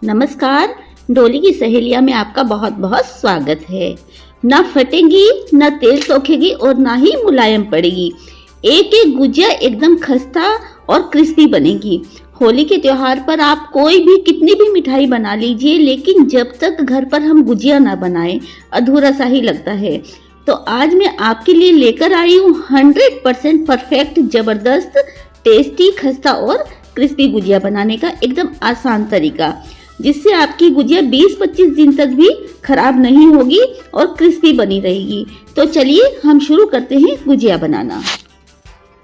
नमस्कार। डोली की सहेलिया में आपका बहुत बहुत स्वागत है। ना फटेगी, ना तेल सोखेगी और ना ही मुलायम पड़ेगी। एक एक गुजिया एकदम खस्ता और क्रिस्पी बनेगी। होली के त्योहार पर आप कोई भी कितनी भी मिठाई बना लीजिए, लेकिन जब तक घर पर हम गुजिया ना बनाएं अधूरा सा ही लगता है। तो आज मैं आपके लिए लेकर आई हूँ 100% परफेक्ट, जबरदस्त, टेस्टी, खस्ता और क्रिस्पी गुजिया बनाने का एकदम आसान तरीका, जिससे आपकी गुजिया 20-25 दिन तक भी खराब नहीं होगी और क्रिस्पी बनी रहेगी। तो चलिए हम शुरू करते हैं गुजिया बनाना।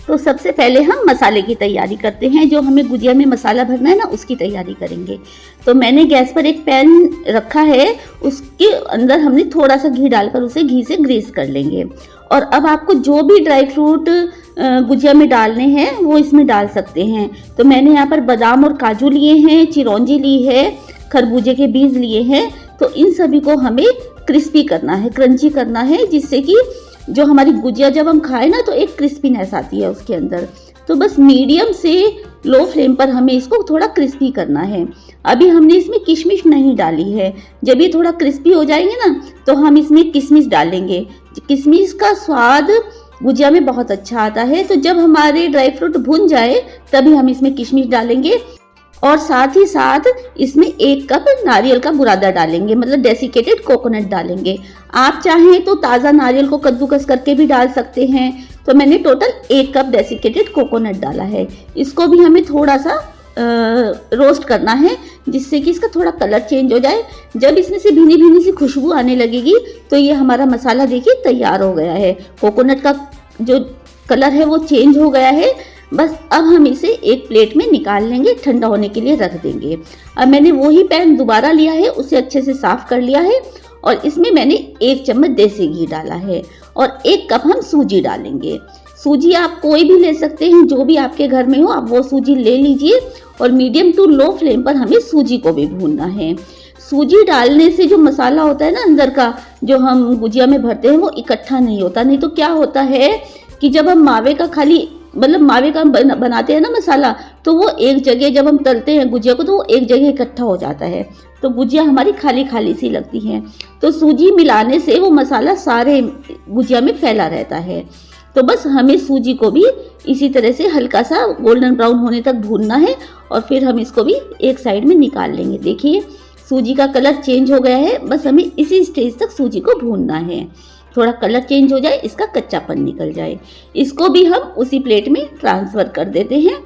तो सबसे पहले हम मसाले की तैयारी करते हैं। जो हमें गुजिया में मसाला भरना है ना, उसकी तैयारी करेंगे। तो मैंने गैस पर एक पैन रखा है, उसके अंदर हमने थोड़ा सा घी डालकर उसे घी से ग्रीस कर लेंगे। और अब आपको जो भी ड्राई फ्रूट गुजिया में डालने हैं वो इसमें डाल सकते हैं। तो मैंने यहाँ पर बादाम और काजू लिए हैं, चिरौंजी ली है, खरबूजे के बीज लिए हैं। तो इन सभी को हमें क्रिस्पी करना है, क्रंची करना है, जिससे कि जो हमारी गुजिया जब हम खाएं ना तो एक क्रिस्पीनेस आती है उसके अंदर। तो बस मीडियम से लो फ्लेम पर हमें इसको थोड़ा क्रिस्पी करना है। अभी हमने इसमें किशमिश नहीं डाली है। जब ये थोड़ा क्रिस्पी हो जाएंगे ना तो हम इसमें किशमिश डालेंगे। किशमिश का स्वाद गुजिया में बहुत अच्छा आता है। तो जब हमारे ड्राई फ्रूट भुन जाए तभी हम इसमें किशमिश डालेंगे और साथ ही साथ इसमें 1 कप नारियल का बुरादा डालेंगे, मतलब डेसिकेटेड कोकोनट डालेंगे। आप चाहें तो ताज़ा नारियल को कद्दूकस करके भी डाल सकते हैं। तो मैंने टोटल 1 कप डेसिकेटेड कोकोनट डाला है। इसको भी हमें थोड़ा सा रोस्ट करना है, जिससे कि इसका थोड़ा कलर चेंज हो जाए। जब इसमें से भीनी भीनी सी खुशबू आने लगेगी तो ये हमारा मसाला देखिए तैयार हो गया है। कोकोनट का जो कलर है वो चेंज हो गया है। बस अब हम इसे एक प्लेट में निकाल लेंगे, ठंडा होने के लिए रख देंगे। अब मैंने वही पैन दोबारा लिया है, उसे अच्छे से साफ कर लिया है और इसमें मैंने 1 चम्मच देसी घी डाला है और 1 कप हम सूजी डालेंगे। सूजी आप कोई भी ले सकते हैं, जो भी आपके घर में हो आप वो सूजी ले लीजिए। और मीडियम टू लो फ्लेम पर हमें सूजी को भी भूनना है। सूजी डालने से जो मसाला होता है ना अंदर का, जो हम गुजिया में भरते हैं, वो इकट्ठा नहीं होता। नहीं तो क्या होता है कि जब हम मावे का मावे का बनाते हैं ना मसाला, तो वो एक जगह, जब हम तलते हैं गुजिया को, तो वो एक जगह इकट्ठा हो जाता है। तो गुजिया हमारी खाली खाली सी लगती है। तो सूजी मिलाने से वो मसाला सारे गुजिया में फैला रहता है। तो बस हमें सूजी को भी इसी तरह से हल्का सा गोल्डन ब्राउन होने तक भूनना है और फिर हम इसको भी एक साइड में निकाल लेंगे। देखिए सूजी का कलर चेंज हो गया है। बस हमें इसी स्टेज तक सूजी को भूनना है। थोड़ा कलर चेंज हो जाए, इसका कच्चापन निकल जाए। इसको भी हम उसी प्लेट में ट्रांसफर कर देते हैं।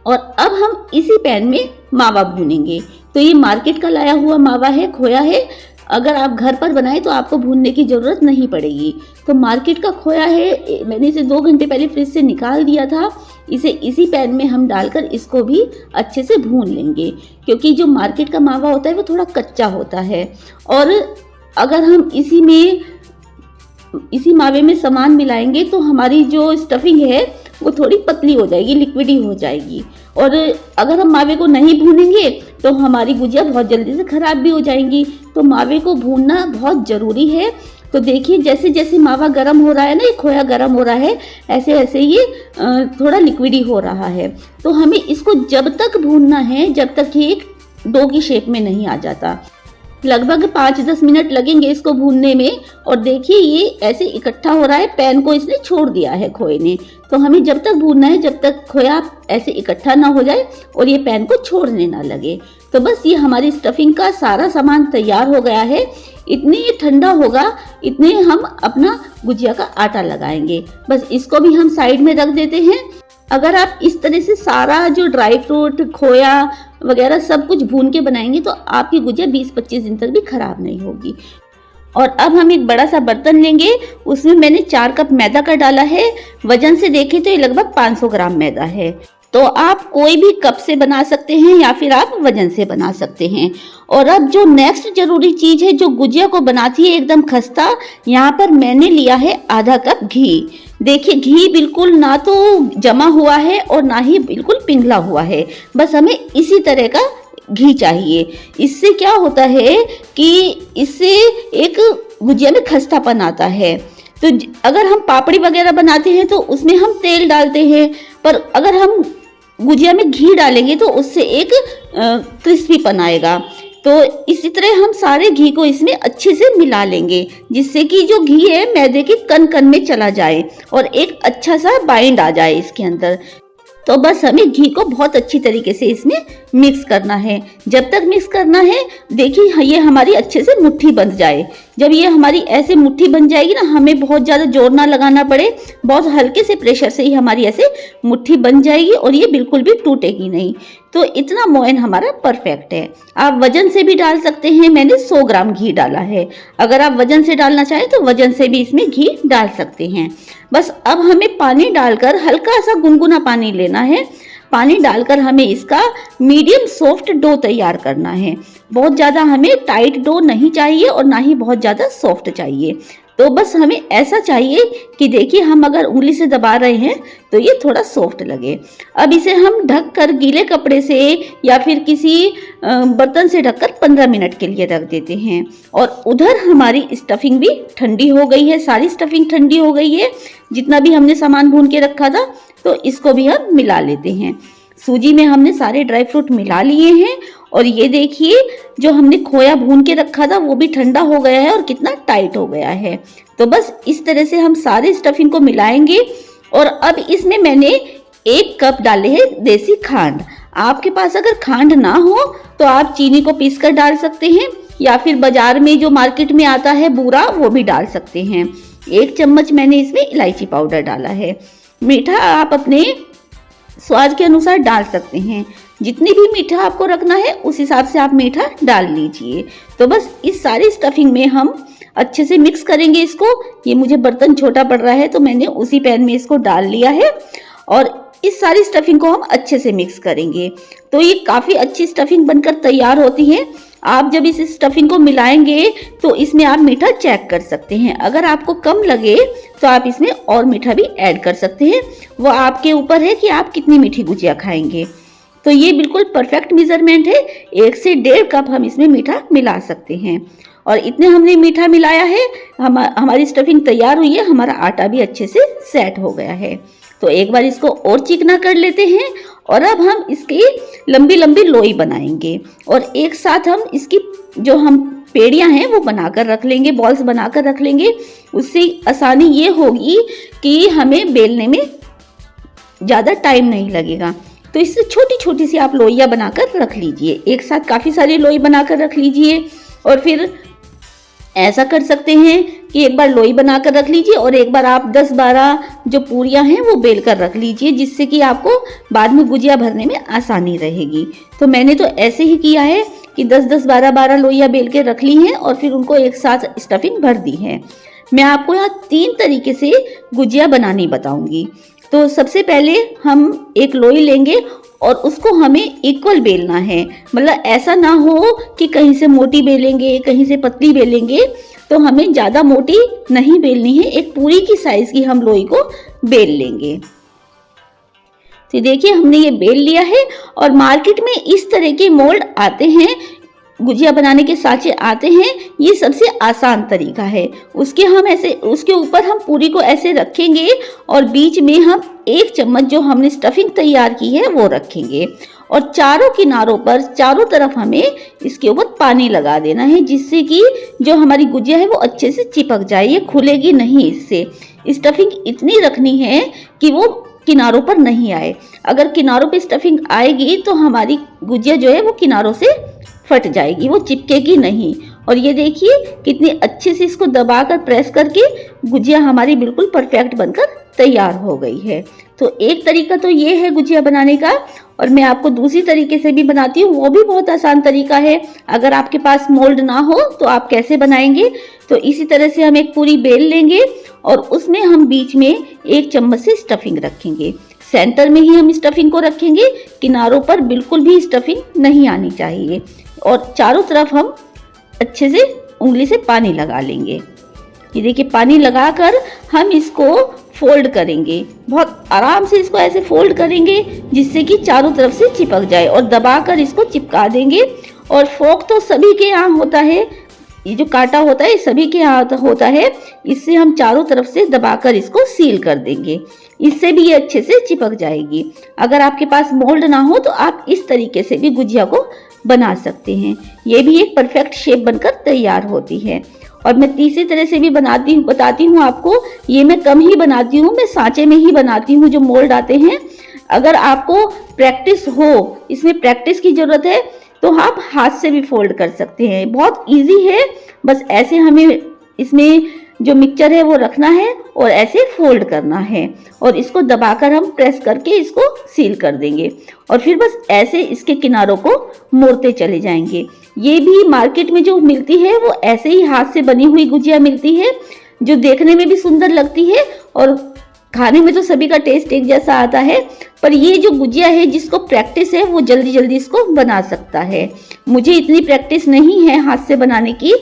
और अब हम इसी पैन में मावा भूनेंगे। तो ये मार्केट का लाया हुआ मावा है, खोया है। अगर आप घर पर बनाए तो आपको भूनने की ज़रूरत नहीं पड़ेगी। तो मार्केट का खोया है, मैंने इसे 2 घंटे पहले फ्रिज से निकाल दिया था। इसे इसी पैन में हम डालकर इसको भी अच्छे से भून लेंगे, क्योंकि जो मार्केट का मावा होता है वो थोड़ा कच्चा होता है। और अगर हम इसी मावे में सामान मिलाएंगे तो हमारी जो स्टफिंग है वो थोड़ी पतली हो जाएगी, लिक्विडी हो जाएगी। और अगर हम मावे को नहीं भूनेंगे तो हमारी गुजिया बहुत जल्दी से खराब भी हो जाएंगी। तो मावे को भूनना बहुत ज़रूरी है। तो देखिए जैसे जैसे मावा गर्म हो रहा है ना, ये खोया गर्म हो रहा है, ऐसे ऐसे ये थोड़ा लिक्विडी हो रहा है। तो हमें इसको जब तक भूनना है जब तक ये एक डो की शेप में नहीं आ जाता। लगभग 5-10 मिनट लगेंगे इसको भूनने में। और देखिए ये ऐसे इकट्ठा हो रहा है, पैन को इसने छोड़ दिया है खोए ने। तो हमें जब तक भूनना है जब तक खोया ऐसे इकट्ठा ना हो जाए और ये पैन को छोड़ने ना लगे। तो बस ये हमारी स्टफिंग का सारा सामान तैयार हो गया है। इतने ये ठंडा होगा, इतने हम अपना गुजिया का आटा लगाएंगे। बस इसको भी हम साइड में रख देते हैं। अगर आप इस तरह से सारा जो ड्राई फ्रूट, खोया वगैरह सब कुछ भून के बनाएंगे तो आपकी गुजिया 20-25 दिन तक भी खराब नहीं होगी। और अब हम एक बड़ा सा बर्तन लेंगे, उसमें मैंने 4 कप मैदा का डाला है। वजन से देखें तो ये लगभग 500 ग्राम मैदा है। तो आप कोई भी कप से बना सकते हैं या फिर आप वजन से बना सकते हैं। और अब जो नेक्स्ट जरूरी चीज़ है जो गुजिया को बनाती है एकदम खस्ता, यहाँ पर मैंने लिया है आधा कप घी। देखिए घी बिल्कुल ना तो जमा हुआ है और ना ही बिल्कुल पिघला हुआ है। बस हमें इसी तरह का घी चाहिए। इससे क्या होता है कि इससे एक गुजिया में खस्तापन आता है। तो अगर हम पापड़ी वगैरह बनाते हैं तो उसमें हम तेल डालते हैं, पर अगर हम गुजिया में घी डालेंगे तो उससे एक क्रिस्पीपन आएगा। तो इसी तरह हम सारे घी को इसमें अच्छे से मिला लेंगे, जिससे कि जो घी है मैदे के कण कण में चला जाए और एक अच्छा सा बाइंड आ जाए इसके अंदर। तो बस हमें घी को बहुत अच्छी तरीके से इसमें मिक्स करना है। जब तक मिक्स करना है, देखिए ये हमारी अच्छे से मुट्ठी बन जाए। जब ये हमारी ऐसे मुट्ठी बन जाएगी ना, हमें बहुत ज़्यादा जोर ना लगाना पड़े, बहुत हल्के से प्रेशर से ही हमारी ऐसे मुट्ठी बन जाएगी और ये बिल्कुल भी टूटेगी नहीं। तो इतना मोयन हमारा परफेक्ट है। आप वजन से भी डाल सकते हैं, मैंने 100 ग्राम घी डाला है। अगर आप वजन से डालना चाहें तो वजन से भी इसमें घी डाल सकते हैं। बस अब हमें पानी डालकर हल्का सा गुनगुना पानी लेना है। पानी डालकर हमें इसका मीडियम सॉफ्ट डो तैयार करना है। बहुत ज़्यादा हमें टाइट डो नहीं चाहिए और ना ही बहुत ज़्यादा सॉफ्ट चाहिए। तो बस हमें ऐसा चाहिए कि देखिए हम अगर उंगली से दबा रहे हैं तो ये थोड़ा सॉफ्ट लगे। अब इसे हम ढककर गीले कपड़े से या फिर किसी बर्तन से ढककर 15 मिनट के लिए रख देते हैं। और उधर हमारी स्टफिंग भी ठंडी हो गई है, सारी स्टफिंग ठंडी हो गई है। जितना भी हमने सामान भून के रखा था तो इसको भी हम मिला लेते हैं। सूजी में हमने सारे ड्राई फ्रूट मिला लिए हैं और ये देखिए जो हमने खोया भून के रखा था वो भी ठंडा हो गया है और कितना टाइट हो गया है। तो बस इस तरह से हम सारे स्टफिंग को मिलाएंगे। और अब इसमें मैंने 1 कप डाले हैं देसी खांड। आपके पास अगर खांड ना हो तो आप चीनी को पीस कर डाल सकते हैं या फिर बाजार में जो मार्केट में आता है बूरा वो भी डाल सकते हैं। 1 चम्मच मैंने इसमें इलायची पाउडर डाला है। मीठा आप अपने स्वाद के अनुसार डाल सकते हैं। जितनी भी मीठा आपको रखना है उस हिसाब से आप मीठा डाल लीजिए। तो बस इस सारी स्टफिंग में हम अच्छे से मिक्स करेंगे इसको। ये मुझे बर्तन छोटा पड़ रहा है तो मैंने उसी पैन में इसको डाल लिया है और इस सारी स्टफिंग को हम अच्छे से मिक्स करेंगे। तो ये काफ़ी अच्छी स्टफिंग बनकर तैयार होती है। आप जब इस स्टफिंग को मिलाएंगे तो इसमें आप मीठा चेक कर सकते हैं। अगर आपको कम लगे तो आप इसमें और मीठा भी ऐड कर सकते हैं। वो आपके ऊपर है कि आप कितनी मीठी गुजिया खाएंगे। तो ये बिल्कुल परफेक्ट मेजरमेंट है। 1 से 1.5 कप हम इसमें मीठा मिला सकते हैं। और इतने हमने मीठा मिलाया है, हमारी स्टफिंग तैयार हुई है, हमारा आटा भी अच्छे से सेट हो गया है। तो एक बार इसको और चिकना कर लेते हैं और अब हम इसकी लंबी लंबी लोई बनाएंगे और एक साथ हम इसकी जो हम पेड़ियां हैं वो बनाकर रख लेंगे, बॉल्स बनाकर रख लेंगे। उससे आसानी ये होगी कि हमें बेलने में ज़्यादा टाइम नहीं लगेगा। तो इससे छोटी छोटी सी आप लोइयां बनाकर रख लीजिए। एक साथ काफ़ी सारी लोई बनाकर रख लीजिए और फिर ऐसा कर सकते हैं कि एक बार लोई बनाकर रख लीजिए और एक बार आप 10-12 जो पूरियां हैं वो बेल कर रख लीजिए, जिससे कि आपको बाद में गुजिया भरने में आसानी रहेगी। तो मैंने तो ऐसे ही किया है कि 10-10, 12-12 लोइयां बेल के रख ली हैं और फिर उनको एक साथ स्टफिंग भर दी है। मैं आपको यहाँ 3 तरीके से गुजिया बनानी बताऊंगी। तो सबसे पहले हम एक लोई लेंगे और उसको हमें इक्वल बेलना है। मतलब ऐसा ना हो कि कहीं से मोटी बेलेंगे कहीं से पतली बेलेंगे। तो हमें ज़्यादा मोटी नहीं बेलनी है, एक पूरी की साइज़ की हम लोई को बेल लेंगे। तो देखिए हमने ये बेल लिया है और मार्केट में इस तरह के मोल्ड आते हैं, गुजिया बनाने के साँचे आते हैं। ये सबसे आसान तरीका है। उसके ऊपर हम पूरी को ऐसे रखेंगे और बीच में हम 1 चम्मच जो हमने स्टफिंग तैयार की है वो रखेंगे और चारों किनारों पर चारों तरफ हमें इसके ऊपर पानी लगा देना है, जिससे कि जो हमारी गुजिया है वो अच्छे से चिपक जाए, ये खुलेगी नहीं। इससे स्टफिंग इतनी रखनी है कि वो किनारों पर नहीं आए। अगर किनारों पे स्टफिंग आएगी तो हमारी गुजिया जो है वो किनारों से फट जाएगी, वो चिपकेगी नहीं। और ये देखिए कितनी अच्छे से इसको दबाकर प्रेस करके गुजिया हमारी बिल्कुल परफेक्ट बनकर तैयार हो गई है। तो एक तरीका तो ये है गुजिया बनाने का और मैं आपको दूसरी तरीके से भी बनाती हूँ, वो भी बहुत आसान तरीका है। अगर आपके पास मोल्ड ना हो तो आप कैसे बनाएंगे, तो इसी तरह से हम एक पूरी बेल लेंगे और उसमें हम बीच में 1 चम्मच से स्टफिंग रखेंगे। सेंटर में ही हम स्टफिंग को रखेंगे, किनारों पर बिल्कुल भी स्टफिंग नहीं आनी चाहिए। और चारों तरफ हम अच्छे से उंगली से पानी लगा लेंगे। ये देखिए पानी लगाकर हम इसको फोल्ड करेंगे, बहुत आराम से इसको ऐसे फोल्ड करेंगे जिससे कि चारों तरफ से चिपक जाए और दबाकर इसको चिपका देंगे। और फोक तो सभी के यहाँ होता है, ये जो कांटा होता है सभी के यहाँ होता है, इससे हम चारों तरफ से दबाकर इसको सील कर देंगे। इससे भी ये अच्छे से चिपक जाएगी। अगर आपके पास मोल्ड ना हो तो आप इस तरीके से भी गुजिया को बना सकते हैं। ये भी एक परफेक्ट शेप बनकर तैयार होती है। और मैं तीसरी तरह से भी बताती हूँ आपको। ये मैं कम ही बनाती हूँ, मैं सांचे में ही बनाती हूँ जो मोल्ड आते हैं। अगर आपको प्रैक्टिस हो, इसमें प्रैक्टिस की जरूरत है, तो आप हाथ से भी फोल्ड कर सकते हैं। बहुत इजी है। बस ऐसे हमें इसमें जो मिक्सचर है वो रखना है और ऐसे फोल्ड करना है और इसको दबाकर हम प्रेस करके इसको सील कर देंगे और फिर बस ऐसे इसके किनारों को मोड़ते चले जाएंगे। ये भी मार्केट में जो मिलती है वो ऐसे ही हाथ से बनी हुई गुजिया मिलती है, जो देखने में भी सुंदर लगती है और खाने में तो सभी का टेस्ट एक जैसा आता है। पर ये जो गुजिया है, जिसको प्रैक्टिस है वो जल्दी जल्दी इसको बना सकता है। मुझे इतनी प्रैक्टिस नहीं है हाथ से बनाने की,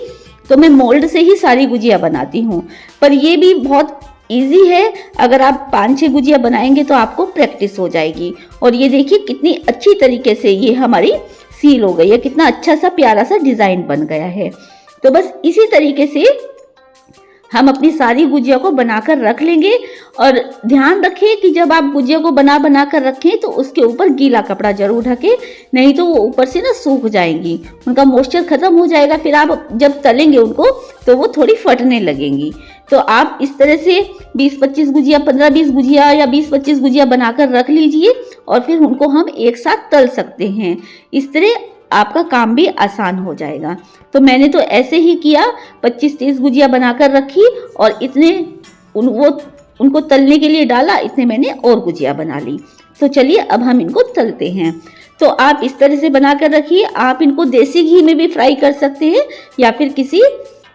तो मैं मोल्ड से ही सारी गुजिया बनाती हूँ। पर ये भी बहुत इजी है। अगर आप 5-6 गुजिया बनाएंगे तो आपको प्रैक्टिस हो जाएगी। और ये देखिए कितनी अच्छी तरीके से ये हमारी सील हो गई है, कितना अच्छा सा प्यारा सा डिजाइन बन गया है। तो बस इसी तरीके से हम अपनी सारी गुजिया को बनाकर रख लेंगे। और ध्यान रखें कि जब आप गुजिया को बना कर रखें तो उसके ऊपर गीला कपड़ा जरूर ढकें, नहीं तो वो ऊपर से ना सूख जाएंगी, उनका मॉइस्चर खत्म हो जाएगा। फिर आप जब तलेंगे उनको तो वो थोड़ी फटने लगेंगी। तो आप इस तरह से 20-25 गुजिया, 15-20 गुजिया या 20-25 गुजिया बनाकर रख लीजिए और फिर उनको हम एक साथ तल सकते हैं। इस तरह आपका काम भी आसान हो जाएगा। तो मैंने तो ऐसे ही किया, 25-30 गुजिया बनाकर रखी और उनको तलने के लिए डाला, इतने मैंने और गुजिया बना ली। तो चलिए अब हम इनको तलते हैं। तो आप इस तरह से बनाकर रखिए। आप इनको देसी घी में भी फ्राई कर सकते हैं या फिर किसी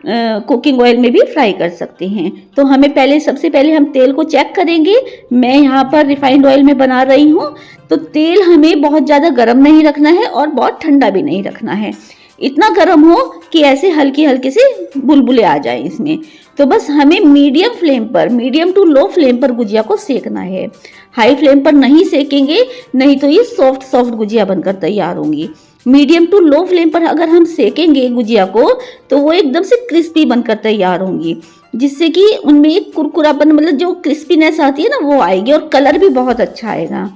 कुकिंग ऑयल में भी फ्राई कर सकते हैं। तो हमें सबसे पहले हम तेल को चेक करेंगे। मैं यहाँ पर रिफाइंड ऑयल में बना रही हूँ, तो तेल हमें बहुत ज़्यादा गर्म नहीं रखना है और बहुत ठंडा भी नहीं रखना है। इतना गर्म हो कि ऐसे हल्के हल्के से बुलबुले आ जाए इसमें। तो बस हमें मीडियम टू लो फ्लेम पर गुजिया को सेकना है। हाई फ्लेम पर नहीं सेकेंगे, नहीं तो ये सॉफ्ट गुजिया बनकर तैयार होंगी। मीडियम टू लो फ्लेम पर अगर हम सेकेंगे गुजिया को तो वो एकदम से क्रिस्पी बनकर तैयार होंगी, जिससे कि उनमें एक कुरकुरापन, मतलब जो क्रिस्पीनेस आती है ना, वो आएगी और कलर भी बहुत अच्छा आएगा।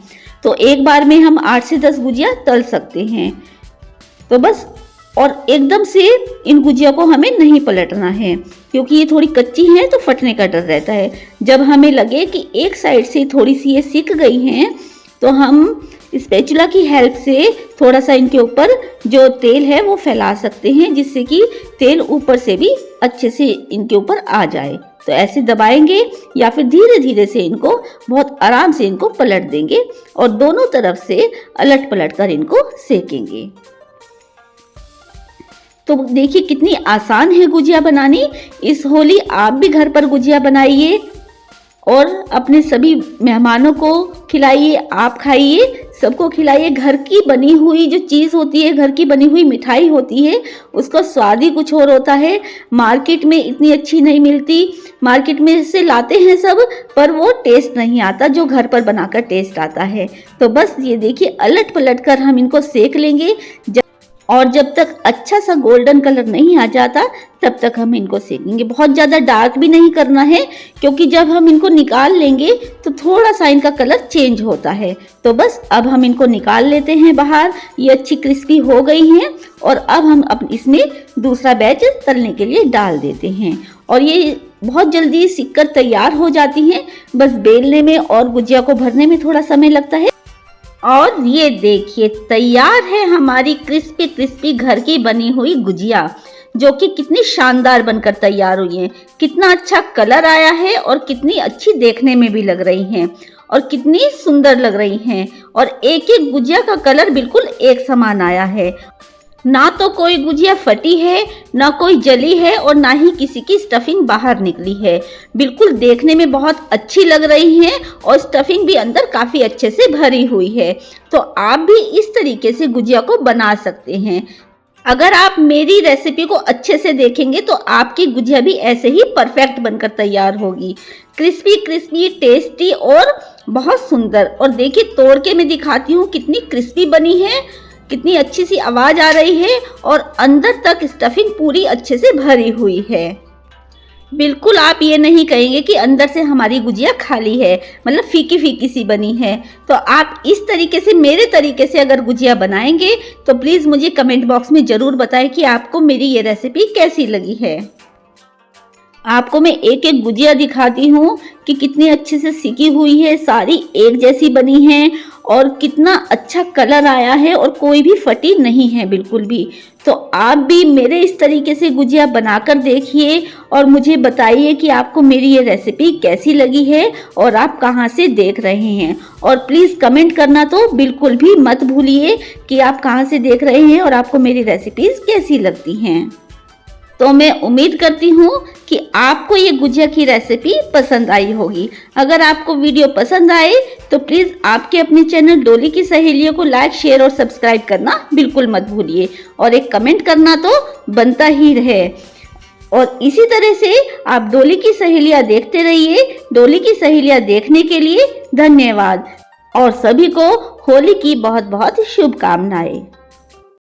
तो एक बार में हम 8 से 10 गुजिया तल सकते हैं। तो बस, और एकदम से इन गुजिया को हमें नहीं पलटना है, क्योंकि ये थोड़ी कच्ची है तो फटने का डर रहता है। जब हमें लगे कि एक साइड से थोड़ी सी ये सिक गई हैं, तो हम स्पैचुला की हेल्प से थोड़ा सा इनके ऊपर जो तेल है वो फैला सकते हैं, जिससे कि तेल ऊपर से भी अच्छे से इनके ऊपर आ जाए। तो ऐसे दबाएंगे या फिर धीरे धीरे से इनको बहुत आराम से इनको पलट देंगे और दोनों तरफ से अलट पलट कर इनको सेकेंगे। तो देखिए कितनी आसान है गुजिया बनानी। इस होली आप भी घर पर गुजिया बनाइए और अपने सभी मेहमानों को खिलाइए, आप खाइए, सबको खिलाइए। घर की बनी हुई जो चीज़ होती है, घर की बनी हुई मिठाई होती है, उसका स्वाद ही कुछ और होता है। मार्केट में इतनी अच्छी नहीं मिलती, मार्केट में से लाते हैं सब, पर वो टेस्ट नहीं आता जो घर पर बनाकर टेस्ट आता है। तो बस ये देखिए अलट पलट कर हम इनको सेक लेंगे और जब तक अच्छा सा गोल्डन कलर नहीं आ जाता तब तक हम इनको सेकेंगे। बहुत ज़्यादा डार्क भी नहीं करना है, क्योंकि जब हम इनको निकाल लेंगे तो थोड़ा सा इनका कलर चेंज होता है। तो बस अब हम इनको निकाल लेते हैं बाहर। ये अच्छी क्रिस्पी हो गई हैं और अब हम इसमें दूसरा बैच तलने के लिए डाल देते हैं और ये बहुत जल्दी सिक कर तैयार हो जाती हैं। बस बेलने में और गुजिया को भरने में थोड़ा समय लगता है। और ये देखिए तैयार है हमारी क्रिस्पी घर की बनी हुई गुजिया, जो कि कितनी शानदार बनकर तैयार हुई है। कितना अच्छा कलर आया है और कितनी अच्छी देखने में भी लग रही हैं और कितनी सुंदर लग रही हैं। और एक एक गुजिया का कलर बिल्कुल एक समान आया है। ना तो कोई गुजिया फटी है, ना कोई जली है और ना ही किसी की स्टफिंग बाहर निकली है। बिल्कुल देखने में बहुत अच्छी लग रही हैं और स्टफिंग भी अंदर काफ़ी अच्छे से भरी हुई है। तो आप भी इस तरीके से गुजिया को बना सकते हैं। अगर आप मेरी रेसिपी को अच्छे से देखेंगे तो आपकी गुजिया भी ऐसे ही परफेक्ट बनकर तैयार होगी। क्रिस्पी टेस्टी और बहुत सुंदर। और देखिए तोड़ के मैं दिखाती हूँ कितनी क्रिस्पी बनी है। कितनी अच्छी सी आवाज आ रही है और अंदर तक स्टफिंग पूरी अच्छे से भरी हुई है। बिल्कुल आप ये नहीं कहेंगे कि अंदर से हमारी गुजिया खाली है, मतलब फीकी फीकी सी बनी है। तो आप इस तरीके से, मेरे तरीके से अगर गुजिया बनाएंगे तो प्लीज़ मुझे कमेंट बॉक्स में ज़रूर बताएं कि आपको मेरी ये रेसिपी कैसी लगी है। आपको मैं एक एक गुजिया दिखाती हूँ कि कितनी अच्छे से सिकी हुई है, सारी एक जैसी बनी है और कितना अच्छा कलर आया है और कोई भी फटी नहीं है बिल्कुल भी। तो आप भी मेरे इस तरीके से गुजिया बनाकर देखिए और मुझे बताइए कि आपको मेरी ये रेसिपी कैसी लगी है और आप कहाँ से देख रहे हैं। और प्लीज़ कमेंट करना तो बिल्कुल भी मत भूलिए कि आप कहाँ से देख रहे हैं और आपको मेरी रेसिपीज़ कैसी लगती हैं। तो मैं उम्मीद करती हूँ कि आपको ये गुजिया की रेसिपी पसंद आई होगी। अगर आपको वीडियो पसंद आए तो प्लीज़ आपके अपने चैनल डोली की सहेलियों को लाइक, शेयर और सब्सक्राइब करना बिल्कुल मत भूलिए और एक कमेंट करना तो बनता ही रहे। और इसी तरह से आप डोली की सहेलियाँ देखते रहिए। डोली की सहेलियाँ देखने के लिए धन्यवाद और सभी को होली की बहुत बहुत शुभकामनाएं।